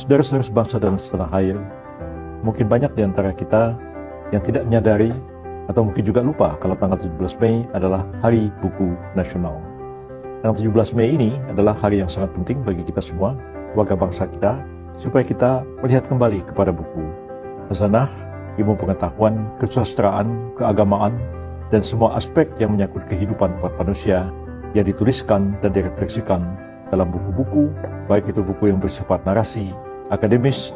Saudara-saudara sebangsa dan setanah air, mungkin banyak di antara kita yang tidak menyadari atau mungkin juga lupa kalau tanggal 17 Mei adalah Hari Buku Nasional. Tanggal 17 Mei ini adalah hari yang sangat penting bagi kita semua, warga bangsa kita, supaya kita melihat kembali kepada buku. Khazanah, ilmu pengetahuan, kesusastraan, keagamaan, dan semua aspek yang menyangkut kehidupan umat manusia yang dituliskan dan direfleksikan dalam buku-buku, baik itu buku yang bersifat narasi, akademis,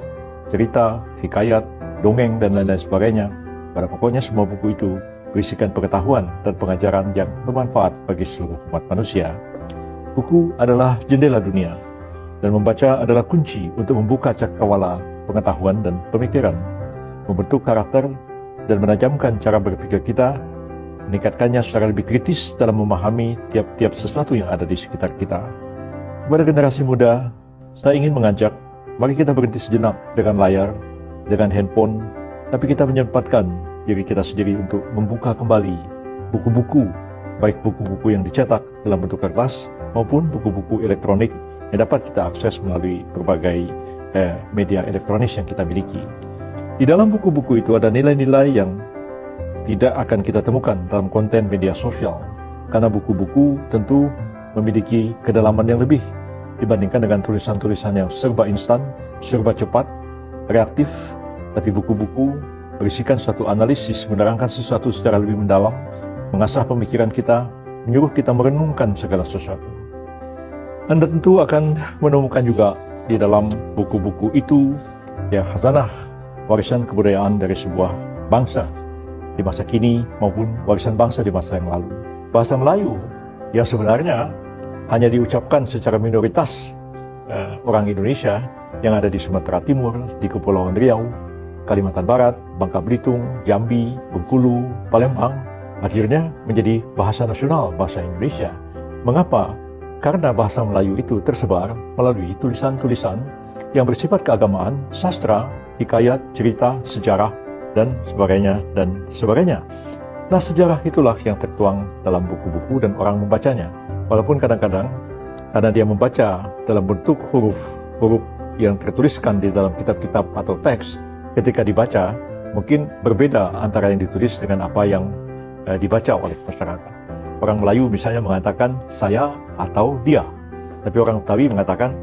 cerita, hikayat, dongeng, dan lain-lain sebagainya. Pada pokoknya semua buku itu berisikan pengetahuan dan pengajaran yang bermanfaat bagi seluruh umat manusia. Buku adalah jendela dunia, dan membaca adalah kunci untuk membuka cakrawala pengetahuan dan pemikiran, membentuk karakter dan menajamkan cara berpikir kita, meningkatkannya secara lebih kritis dalam memahami tiap-tiap sesuatu yang ada di sekitar kita. Kepada generasi muda, saya ingin mengajak, mari kita berhenti sejenak dengan layar, dengan handphone, tapi kita menyempatkan diri kita sendiri untuk membuka kembali buku-buku, baik buku-buku yang dicetak dalam bentuk kertas maupun buku-buku elektronik yang dapat kita akses melalui berbagai media elektronik yang kita miliki. Di dalam buku-buku itu ada nilai-nilai yang tidak akan kita temukan dalam konten media sosial, karena buku-buku tentu memiliki kedalaman yang lebih dibandingkan dengan tulisan-tulisan yang serba instan, serba cepat, reaktif. Tapi buku-buku berisikan suatu analisis, menerangkan sesuatu secara lebih mendalam, mengasah pemikiran kita, menyuruh kita merenungkan segala sesuatu. Anda tentu akan menemukan juga di dalam buku-buku itu ya khazanah, warisan kebudayaan dari sebuah bangsa di masa kini maupun warisan bangsa di masa yang lalu. Bahasa Melayu yang sebenarnya hanya diucapkan secara minoritas orang Indonesia yang ada di Sumatera Timur, di Kepulauan Riau, Kalimantan Barat, Bangka Belitung, Jambi, Bengkulu, Palembang, akhirnya menjadi bahasa nasional, bahasa Indonesia. Mengapa? Karena bahasa Melayu itu tersebar melalui tulisan-tulisan yang bersifat keagamaan, sastra, hikayat, cerita, sejarah, dan sebagainya. Nah, sejarah itulah yang tertuang dalam buku-buku dan orang membacanya. Walaupun kadang-kadang karena dia membaca dalam bentuk huruf yang tertuliskan di dalam kitab-kitab atau teks, ketika dibaca mungkin berbeda antara yang ditulis dengan apa yang dibaca oleh masyarakat. Orang Melayu misalnya mengatakan saya atau dia, tapi orang Betawi mengatakan